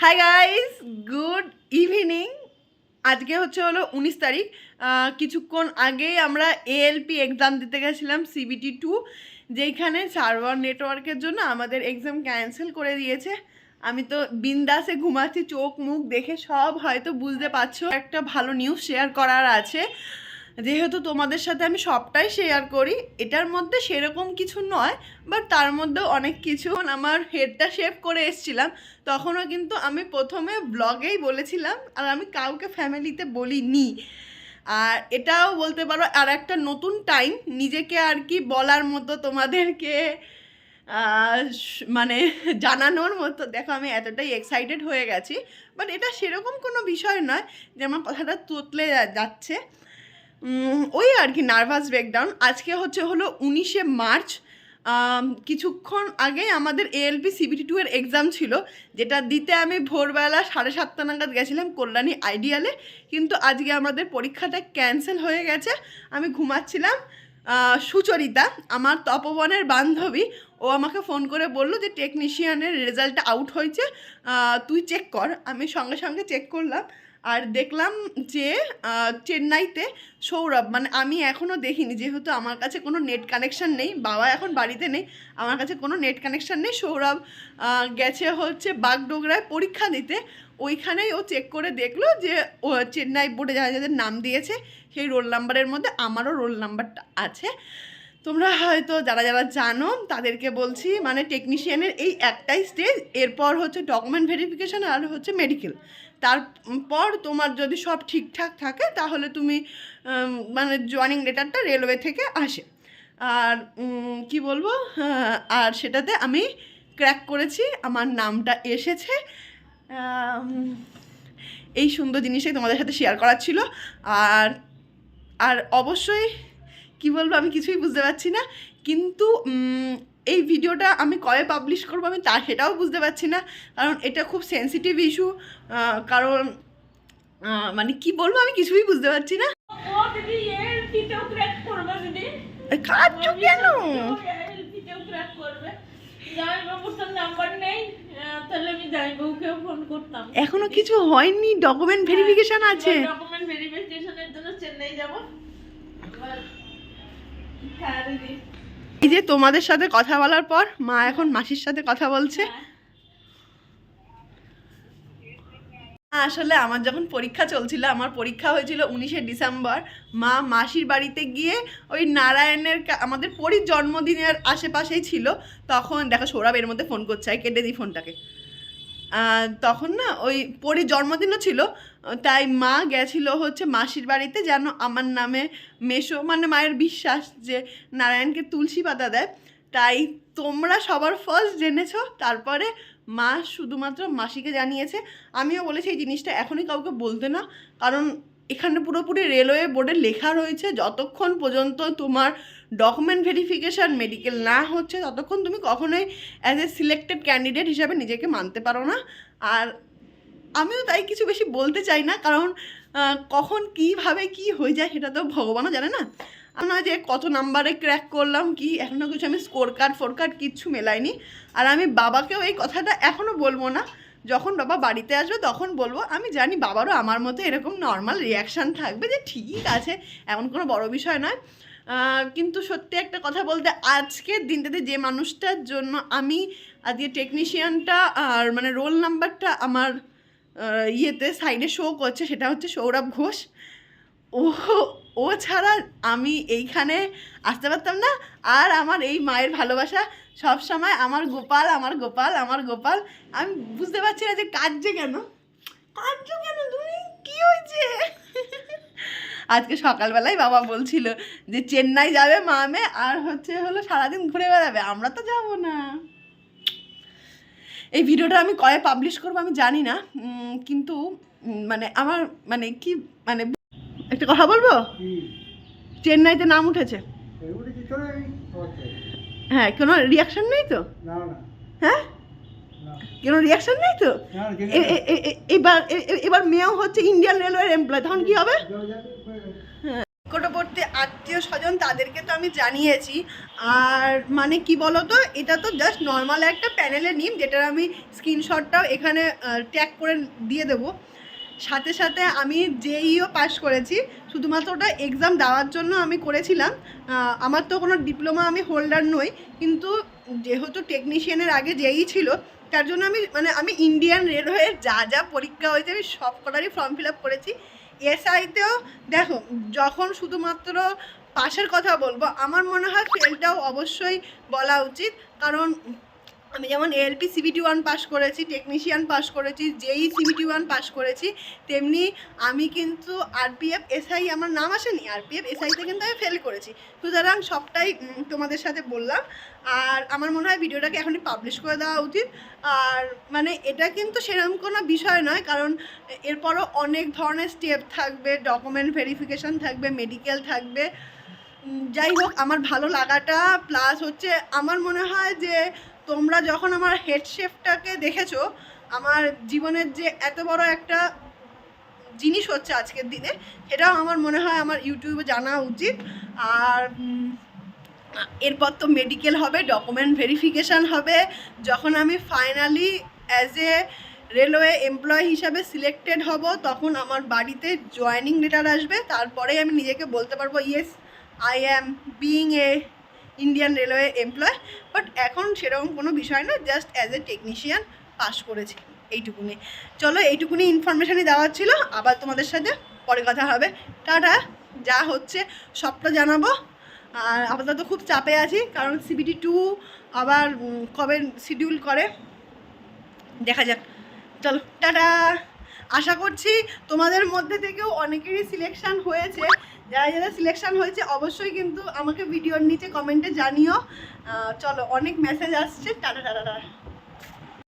Hi guys, good evening. আজকে হলো 19 তারিখ। কিছুক্ষণ আগেই আমরা এএলপি এক্সাম দিতে গেছিলাম CBT-2, যেইখানে সার্ভার নেটওয়ার্কের জন্য আমাদের এক্সাম ক্যান্সেল করে দিয়েছে। আমি তো বিন্দাসে ঘুমাচ্ছি, চোখ মুখ দেখে সব হয়তো বুঝতে পারছো। একটা ভালো নিউজ শেয়ার করার আছে, যেহেতু তোমাদের সাথে আমি সবটাই শেয়ার করি। এটার মধ্যে সেরকম কিছু নয়, বাট তার মধ্যেও অনেক কিছু। আমার হেডটা শেভ করে এসেছিলাম, তখনও কিন্তু আমি প্রথমে ব্লগেই বলেছিলাম, আর আমি কাউকে ফ্যামিলিতে বলিনি। আর এটাও বলতে পারো আর একটা নতুন টাইম নিজেকে আর কি বলার মতো, তোমাদেরকে মানে জানানোর মতো। দেখো, আমি এতটাই এক্সাইটেড হয়ে গেছি, বাট এটা সেরকম কোনো বিষয় নয় যে আমার কথাটা তোতলে যাচ্ছে। ওই আর কি নার্ভাস ব্রেকডাউন। আজকে হলো 19শে মার্চ। কিছুক্ষণ আগে আমাদের এএলপি CBT-2 এর এক্সাম ছিল, যেটা দিতে আমি ভোরবেলা 7:30 নাগাদ গেছিলাম কল্যাণী আইডিয়ালে। কিন্তু আজকে আমাদের পরীক্ষাটা ক্যান্সেল হয়ে গেছে। আমি ঘুমাচ্ছিলাম। সুচরিতা, আমার তপবনের বান্ধবী, ও আমাকে ফোন করে বললো যে টেকনিশিয়ানের রেজাল্টটা আউট হয়েছে, তুই চেক কর। আমি সঙ্গে সঙ্গে চেক করলাম, আর দেখলাম যে চেন্নাইতে সৌরভ, মানে আমি এখনও দেখিনি, যেহেতু আমার কাছে কোনো নেট কানেকশান নেই, বাবা এখন বাড়িতে নেই, আমার কাছে কোনো নেট কানেকশান নেই। সৌরভ গেছে বাগডোগরায় পরীক্ষা দিতে। ওইখানেই ও চেক করে দেখলো যে ও চেন্নাই বোর্ডে যারা যাদের নাম দিয়েছে সেই রোল নাম্বারের মধ্যে আমারও রোল নাম্বারটা আছে। তোমরা হয়তো যারা যারা জানো তাদেরকে বলছি, মানে টেকনিশিয়ানের এই একটাই স্টেজ, এরপর ডকুমেন্ট ভেরিফিকেশান আর মেডিকেল। তারপর তোমার যদি সব ঠিকঠাক থাকে তাহলে তুমি মানে জয়েনিং লেটারটা রেলওয়ে থেকে আসে। আর কি বলবো, আর সেটাতে আমি ক্র্যাক করেছি, আমার নামটা এসেছে। এই সুন্দর জিনিসটাই তোমাদের সাথে শেয়ার করার ছিল। আর আর অবশ্যই কি বলবো, আমি কিছুই বুঝতে পারছি না। কিন্তু এই ভিডিওটা আমি কবে পাবলিশ করবো আমি সেটাও বুঝতে পারছি না, কারণ এটা খুব সেন্সিটিভ ইস্যু। কারণ মানে কি বলবো, আমি কিছুই বুঝতে পারছি না। কাজু কেন? এখনো কিছু হয়নি, ডকুমেন্ট ভেরিফিকেশন আছে। ডকুমেন্ট ভেরিফিকেশনের জন্য চেন্নাই যাব। এই যে তোমাদের সাথে কথা বলার পর মা এখন মাসির সাথে কথা বলছে। আসলে আমার যখন পরীক্ষা চলছিল, আমার পরীক্ষা হয়েছিল 19শে ডিসেম্বর। মা মাসির বাড়িতে গিয়ে ওই নারায়ণের আমাদের পরীর জন্মদিনের আশেপাশেই ছিল। তখন দেখো সৌরভ এর মধ্যে ফোন করছে, কেটে দিই ফোনটাকে। তখন না ওই পরীর জন্মদিনও ছিল, তাই মা গেছিল মাসির বাড়িতে, যেন আমার নামে মেশো, মানে মায়ের বিশ্বাস যে নারায়ণকে তুলসী পাতা দেয়। তাই তোমরা সবার ফার্স্ট জেনেছো, তারপরে মা শুধুমাত্র মাসিকে জানিয়েছে। আমিও বলেছি এই জিনিসটা এখনই কাউকে বলতে না, কারণ এখানে পুরোপুরি রেলওয়ে বোর্ডে লেখা রয়েছে যতক্ষণ পর্যন্ত তোমার ডকুমেন্ট ভেরিফিকেশান মেডিকেল না হচ্ছে ততক্ষণ তুমি কখনোই অ্যাজ এ সিলেক্টেড ক্যান্ডিডেট হিসাবে নিজেকে মানতে পারো না। আর আমিও তাই কিছু বেশি বলতে চাই না, কারণ কখন কীভাবে কি হয়ে যায় সেটা তো ভগবানও জানে না। না যে কত নাম্বারে ক্র্যাক করলাম কি, এখনও কিছু আমি স্কোর কার্ড কিচ্ছু মেলাইনি। আর আমি বাবাকেও এই কথাটা এখনও বলবো না, যখন বাবা বাড়িতে আসবে তখন বলবো। আমি জানি বাবারও আমার মতো এরকম নর্মাল রিয়াকশান থাকবে যে ঠিক আছে, এমন কোনো বড় বিষয় নয়। কিন্তু সত্যি একটা কথা বলতে, আজকের দিনটাতে যে মানুষটার জন্য আমি আজকে টেকনিশিয়ানটা আর মানে রোল নাম্বারটা আমার ইয়েতে সাইডে শো করছে, সেটা সৌরভ ঘোষ। ও ছাড়া আমি এইখানে আসতে পারতাম না। আর আমার এই মায়ের ভালোবাসা সব সময় আমার গোপাল, আমার গোপাল, আমার গোপাল। আমি বুঝতে পারছি না যে কাঁদছে কেন তুমি, কি হয়েছে? আজকে সকালবেলায় বাবা বলছিল যে চেন্নাই যাবে মামে, আর সারাদিন ঘুরে বেড়াবে। আমরা তো যাব না। এই ভিডিওটা আমি কবে পাবলিশ করবো আমি জানি না, কিন্তু মানে আমার মানে কি মানে একটা কথা বলবো, চেন্নাইতে নাম উঠেছে। হ্যাঁ, কোনো রিয়াকশন নেই তো? হ্যাঁ, কোনো রিয়াকশন নেই তো? এবার মেয়েও ইন্ডিয়ান রেলওয়ের এমপ্লয়, তখন কি হবে? হ্যাঁ, নিকটবর্তী আত্মীয় স্বজন তাদেরকে তো আমি জানিয়েছি। আর মানে কি বলতো, এটা তো জাস্ট নর্মাল একটা প্যানেলের নিম, যেটার আমি স্ক্রিনশটটাও এখানে ট্যাগ করে দিয়ে দেবো। সাথে সাথে আমি জেইও পাস করেছি, শুধুমাত্র ওটা এক্সাম দেওয়ার জন্য আমি করেছিলাম। আমার তো কোনো ডিপ্লোমা আমি হোল্ডার নই, কিন্তু যেহেতু টেকনিশিয়ানের আগে জেই ছিল, তার জন্য আমি ইন্ডিয়ান রেলওয়ের যা যা পরীক্ষা হয়েছে আমি সব কটারই ফর্ম ফিল আপ করেছি। এসআইতেও দেখো, যখন শুধুমাত্র পাশের কথা বলবো, আমার মনে হয় ফেলটাও অবশ্যই বলা উচিত। কারণ আমি যেমন এএলপি সিবিটি 1 পাস করেছি, টেকনিশিয়ান পাস করেছি, জেই সিবিটি 1 পাস করেছি, তেমনি আমি কিন্তু আরপিএফ এসআই আমার নাম আসেনি, আরপিএফ এসআইতে কিন্তু আমি ফেল করেছি। সুতরাং সবটাই তোমাদের সাথে বললাম। আর আমার মনে হয় ভিডিওটাকে এখনই পাবলিশ করে দেওয়া উচিত। আর মানে এটা কিন্তু সেরকম কোনো বিষয় নয়, কারণ এরপরও অনেক ধরনের স্টেপ থাকবে, ডকুমেন্ট ভেরিফিকেশান থাকবে, মেডিকেল থাকবে। যাই হোক, আমার ভালো লাগাটা প্লাস হচ্ছে আমার মনে হয় যে তোমরা যখন আমার হেড শেফটাকে দেখেছো, আমার জীবনের যে এত বড় একটা জিনিস হচ্ছে আজকের দিনে, সেটাও আমার মনে হয় আমার ইউটিউবে জানা উচিত। আর এরপর তো মেডিকেল হবে, ডকুমেন্ট ভেরিফিকেশান হবে। যখন আমি finally as a railway employee হিসাবে সিলেক্টেড হব, তখন আমার বাড়িতে জয়েনিং লেটার আসবে। তারপরেই আমি নিজেকে বলতে পারবো yes, I am being a Indian railway employee. But এখন সেরকম কোনো বিষয় না, just as a technician pass করেছি, এইটুকুনি। চলো, এইটুকুনি ইনফরমেশানই দেওয়ার ছিল। আবার তোমাদের সাথে পরে কথা হবে। টাটা। যা হচ্ছে সবটা জানাবো। আর আপাতত খুব চাপে আছি, কারণ সিবিটি 2 আবার কবে শিডিউল করে দেখা যাক। চলো, টাটা। আশা করছি তোমাদের মধ্যে থেকেও অনেকেরই সিলেকশান হয়েছে। যারা যারা সিলেকশান হয়েছে অবশ্যই কিন্তু আমাকে ভিডিওর নিচে কমেন্টে জানিও। চলো, অনেক মেসেজ আসছে। Tata tata tata.